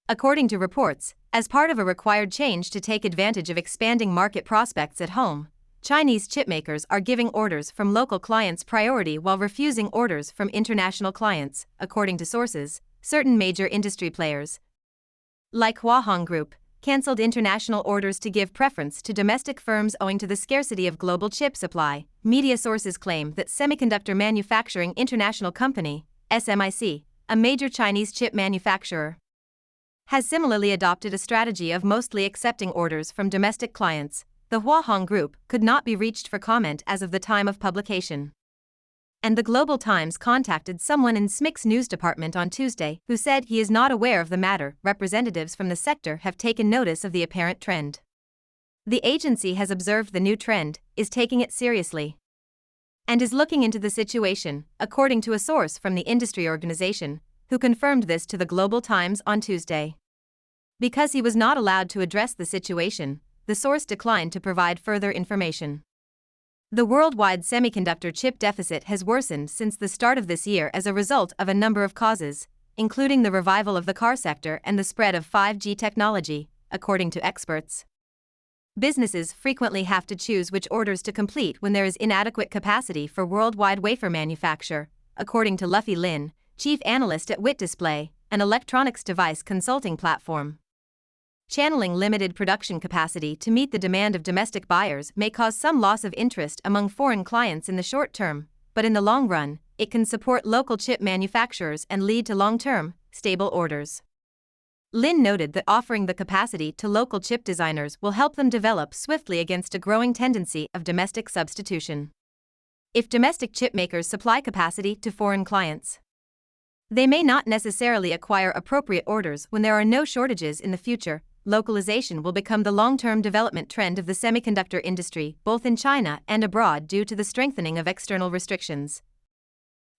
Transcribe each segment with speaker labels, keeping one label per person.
Speaker 1: According to reports, as part of a required change to take advantage of expanding market prospects at home, Chinese chipmakers are giving orders from local clients priority while refusing orders from international clients, according to sources. Certain major industry players, like Hua Hong Group, cancelled international orders to give preference to domestic firms owing to the scarcity of global chip supply. Media sources claim that Semiconductor Manufacturing International Company, SMIC, a major Chinese chip manufacturer, has similarly adopted a strategy of mostly accepting orders from domestic clients. The Hua Hong Group could not be reached for comment as of the time of publication. And the Global Times contacted someone in SMIC's news department on Tuesday who said he is not aware of the matter. Representatives from the sector have taken notice of the apparent trend. The agency has observed the new trend, is taking it seriously, and is looking into the situation, according to a source from the industry organization, who confirmed this to the Global Times on Tuesday. Because he was not allowed to address the situation, the source declined to provide further information. The worldwide semiconductor chip deficit has worsened since the start of this year as a result of a number of causes, including the revival of the car sector and the spread of 5G technology, according to experts. Businesses frequently have to choose which orders to complete when there is inadequate capacity for worldwide wafer manufacture, according to Luffy Lin, chief analyst at WIT Display, an electronics device consulting platform. Channeling limited production capacity to meet the demand of domestic buyers may cause some loss of interest among foreign clients in the short term, but in the long run, it can support local chip manufacturers and lead to long-term, stable orders. Lin noted that offering the capacity to local chip designers will help them develop swiftly against a growing tendency of domestic substitution. If domestic chip makers supply capacity to foreign clients, they may not necessarily acquire appropriate orders when there are no shortages in the future. Localization will become the long-term development trend of the semiconductor industry, both in China and abroad, due to the strengthening of external restrictions,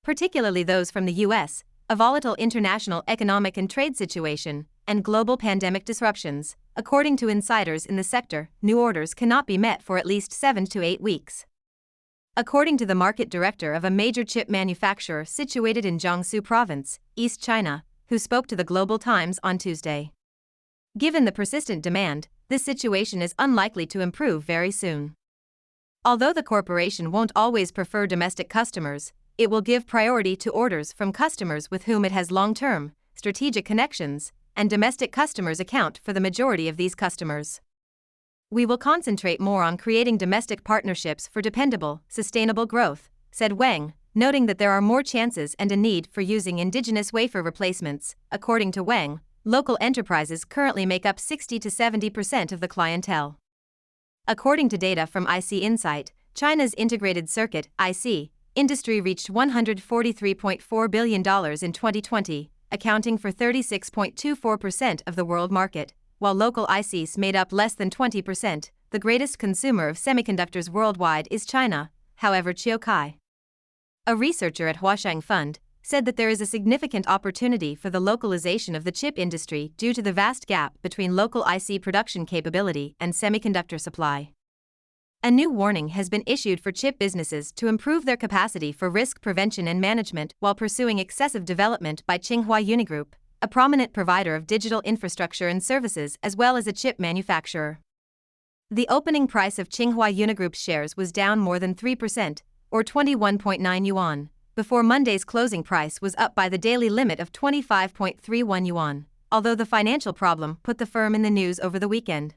Speaker 1: particularly those from the US, a volatile international economic and trade situation, and global pandemic disruptions. According to insiders in the sector, new orders cannot be met for at least 7 to 8 weeks. According to the market director of a major chip manufacturer situated in Jiangsu Province, East China, who spoke to the Global Times on Tuesday. Given the persistent demand, this situation is unlikely to improve very soon. Although the corporation won't always prefer domestic customers, it will give priority to orders from customers with whom it has long-term, strategic connections, and domestic customers account for the majority of these customers. We will concentrate more on creating domestic partnerships for dependable, sustainable growth, said Wang, noting that there are more chances and a need for using indigenous wafer replacements. According to Wang, local enterprises currently make up 60 to 70% of the clientele. According to data from IC Insight, China's integrated circuit (IC) industry reached $143.4 billion in 2020, accounting for 36.24% of the world market, while local ICs made up less than 20%. The greatest consumer of semiconductors worldwide is China, however. Chiu Kai, a researcher at Huasheng Fund, said that there is a significant opportunity for the localization of the chip industry due to the vast gap between local IC production capability and semiconductor supply. A new warning has been issued for chip businesses to improve their capacity for risk prevention and management while pursuing excessive development by Tsinghua Unigroup, a prominent provider of digital infrastructure and services as well as a chip manufacturer. The opening price of Tsinghua Unigroup shares was down more than 3%, or 21.9 yuan, before Monday's closing price was up by the daily limit of 25.31 yuan, although the financial problem put the firm in the news over the weekend.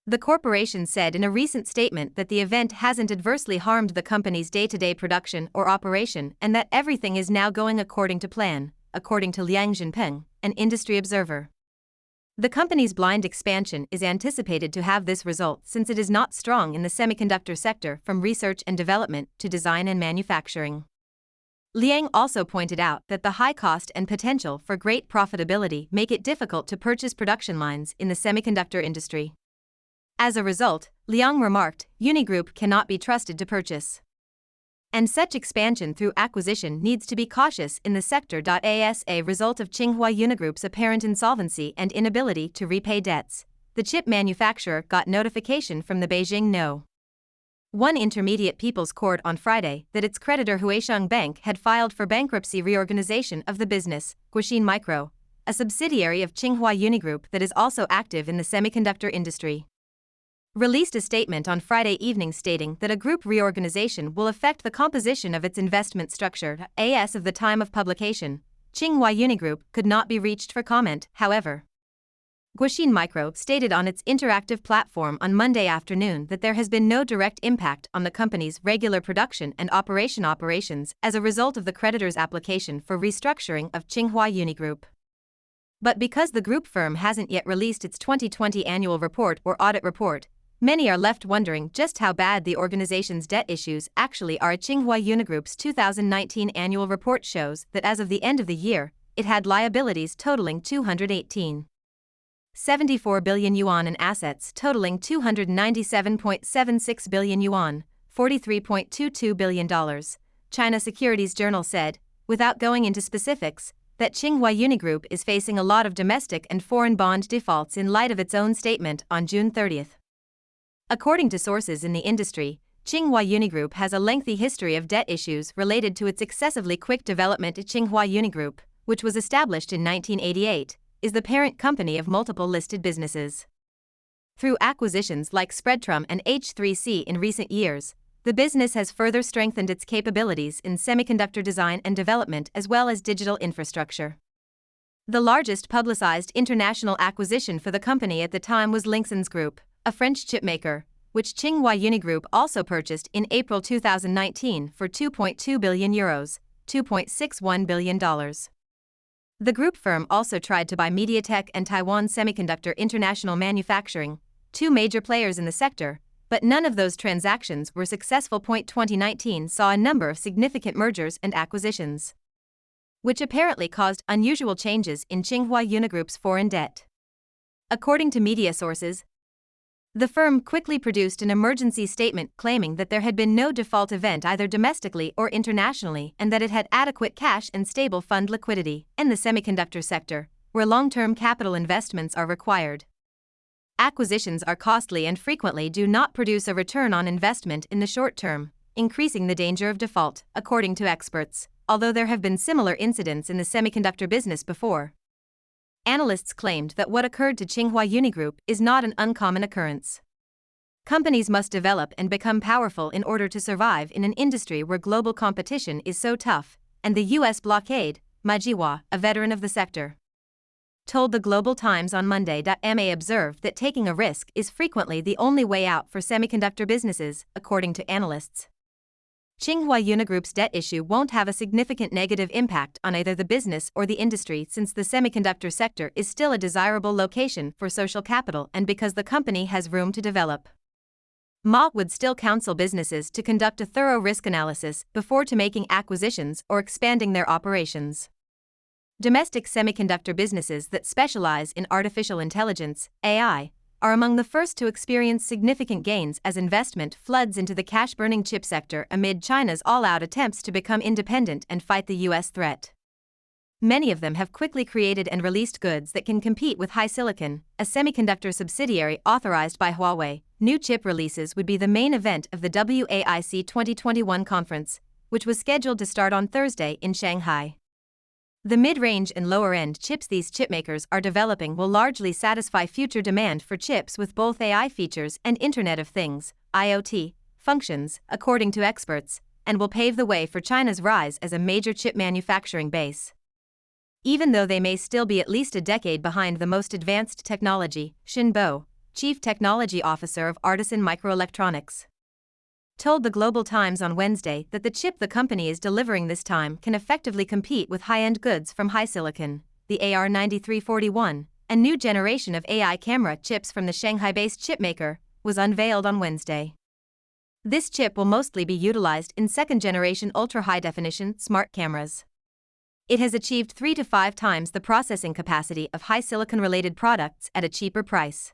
Speaker 1: The corporation said in a recent statement that the event hasn't adversely harmed the company's day-to-day production or operation and that everything is now going according to plan, according to Liang Jinpeng, an industry observer. The company's blind expansion is anticipated to have this result since it is not strong in the semiconductor sector from research and development to design and manufacturing. Liang also pointed out that the high cost and potential for great profitability make it difficult to purchase production lines in the semiconductor industry. As a result, Liang remarked, Unigroup cannot be trusted to purchase, and such expansion through acquisition needs to be cautious in the sector. As a result of Tsinghua Unigroup's apparent insolvency and inability to repay debts, the chip manufacturer got notification from the Beijing No. 1 Intermediate People's Court on Friday that its creditor Huasheng Bank had filed for bankruptcy reorganization of the business. Guoxin Micro, a subsidiary of Hua Hong Group that is also active in the semiconductor industry, released a statement on Friday evening stating that a group reorganization will affect the composition of its investment structure. As of the time of publication, Hua Hong Group could not be reached for comment, however. Guoxin Micro stated on its interactive platform on Monday afternoon that there has been no direct impact on the company's regular production and operations as a result of the creditor's application for restructuring of Hua Hong Group. But because the group firm hasn't yet released its 2020 annual report or audit report, many are left wondering just how bad the organization's debt issues actually are. Hua Hong Group's 2019 annual report shows that as of the end of the year, it had liabilities totaling 218.74 billion yuan and assets totaling 297.76 billion yuan, $43.22 billion. China Securities Journal said, without going into specifics, that Hua Hong Group is facing a lot of domestic and foreign bond defaults in light of its own statement on June 30. According to sources in the industry, Hua Hong Group has a lengthy history of debt issues related to its excessively quick development. Hua Hong Group, which was established in 1988, is the parent company of multiple listed businesses. Through acquisitions like Spreadtrum and H3C in recent years, the business has further strengthened its capabilities in semiconductor design and development as well as digital infrastructure. The largest publicized international acquisition for the company at the time was Linxens Group, a French chipmaker, which Hua Hong Group also purchased in April 2019 for €2.2 billion, $2.61 billion. The group firm also tried to buy MediaTek and Taiwan Semiconductor International Manufacturing, two major players in the sector, but none of those transactions were successful. 2019 saw a number of significant mergers and acquisitions, which apparently caused unusual changes in Hua Hong Group's foreign debt. According to media sources, the firm quickly produced an emergency statement claiming that there had been no default event either domestically or internationally and that it had adequate cash and stable fund liquidity in the semiconductor sector, where long-term capital investments are required. Acquisitions are costly and frequently do not produce a return on investment in the short term, increasing the danger of default, according to experts, although there have been similar incidents in the semiconductor business before. Analysts claimed that what occurred to Hua Hong Group is not an uncommon occurrence. Companies must develop and become powerful in order to survive in an industry where global competition is so tough, and the U.S. blockade, Ma Jiwa, a veteran of the sector, told the Global Times on Monday. Ma observed that taking a risk is frequently the only way out for semiconductor businesses, according to analysts. Hua Hong Group's debt issue won't have a significant negative impact on either the business or the industry since the semiconductor sector is still a desirable location for social capital and because the company has room to develop. Ma would still counsel businesses to conduct a thorough risk analysis before making acquisitions or expanding their operations. Domestic semiconductor businesses that specialize in artificial intelligence, AI, are among the first to experience significant gains as investment floods into the cash-burning chip sector amid China's all-out attempts to become independent and fight the U.S. threat. Many of them have quickly created and released goods that can compete with HiSilicon, a semiconductor subsidiary authorized by Huawei. New chip releases would be the main event of the WAIC 2021 conference, which was scheduled to start on Thursday in Shanghai. The mid-range and lower-end chips these chipmakers are developing will largely satisfy future demand for chips with both AI features and Internet of Things, IoT, functions, according to experts, and will pave the way for China's rise as a major chip manufacturing base. Even though they may still be at least a decade behind the most advanced technology, Xin Bo, Chief Technology Officer of Artisan Microelectronics, told the Global Times on Wednesday that the chip the company is delivering this time can effectively compete with high-end goods from HiSilicon, the AR9341, a new generation of AI camera chips from the Shanghai-based chipmaker, was unveiled on Wednesday. This chip will mostly be utilized in second-generation ultra-high-definition smart cameras. It has achieved 3 to 5 times the processing capacity of HiSilicon-related products at a cheaper price,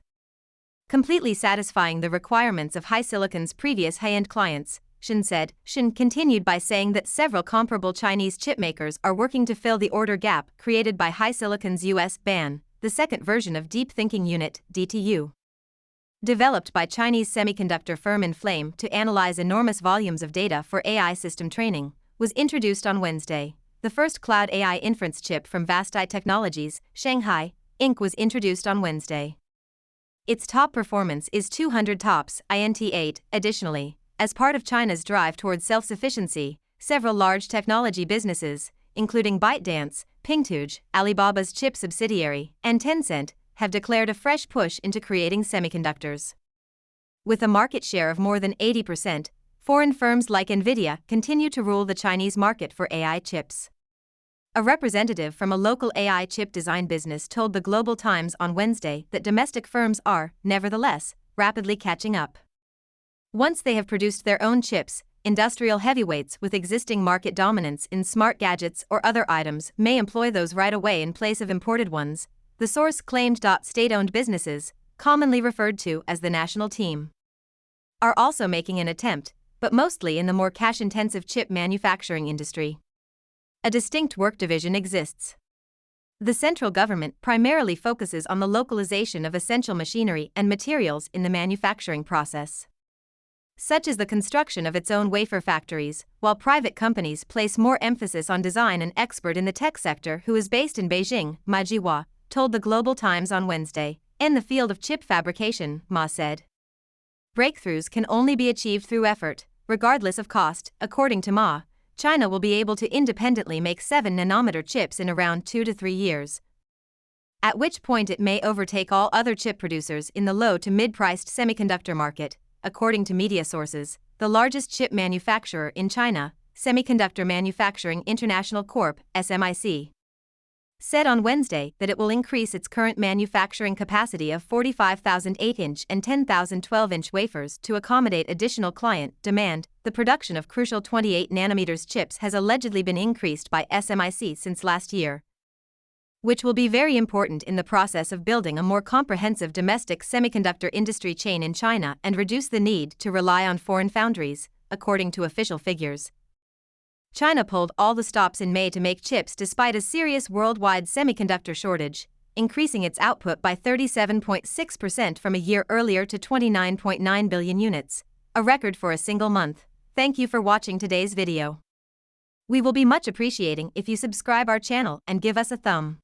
Speaker 1: completely satisfying the requirements of HiSilicon's previous high-end clients, Xin said. Xin continued by saying that several comparable Chinese chipmakers are working to fill the order gap created by HiSilicon's US ban, the second version of Deep Thinking Unit, DTU. Developed by Chinese semiconductor firm Inflame to analyze enormous volumes of data for AI system training, was introduced on Wednesday. the first cloud AI inference chip from Vasti Technologies, Shanghai, Inc. was introduced on Wednesday. Its top performance is 200 TOPS, INT8. Additionally, as part of China's drive towards self-sufficiency, several large technology businesses, including ByteDance, Pingtuge, Alibaba's chip subsidiary, and Tencent, have declared a fresh push into creating semiconductors. With a market share of more than 80%, foreign firms like Nvidia continue to rule the Chinese market for AI chips. A representative from a local AI chip design business told the Global Times on Wednesday that domestic firms are, nevertheless, rapidly catching up. Once they have produced their own chips, industrial heavyweights with existing market dominance in smart gadgets or other items may employ those right away in place of imported ones, the source claimed. State-owned businesses, commonly referred to as the national team, are also making an attempt, but mostly in the more cash-intensive chip manufacturing industry. A distinct work division exists. The central government primarily focuses on the localization of essential machinery and materials in the manufacturing process, such as the construction of its own wafer factories, while private companies place more emphasis on design. An expert in the tech sector who is based in Beijing, Ma Jiwa, told the Global Times on Wednesday. In the field of chip fabrication, Ma said, breakthroughs can only be achieved through effort, regardless of cost. According to Ma, China will be able to independently make 7-nanometer chips in around 2 to 3 years, at which point it may overtake all other chip producers in the low to mid-priced semiconductor market. According to media sources, the largest chip manufacturer in China, Semiconductor Manufacturing International Corp. SMIC, said on Wednesday that it will increase its current manufacturing capacity of 45,000 8-inch and 10,000 12-inch wafers to accommodate additional client demand. The production of crucial 28-nanometer chips has allegedly been increased by SMIC since last year, which will be very important in the process of building a more comprehensive domestic semiconductor industry chain in China and reduce the need to rely on foreign foundries, according to official figures. China pulled all the stops in May to make chips despite a serious worldwide semiconductor shortage, increasing its output by 37.6% from a year earlier to 29.9 billion units, a record for a single month. Thank you for watching today's video. We will be much appreciating if you subscribe our channel and give us a thumb.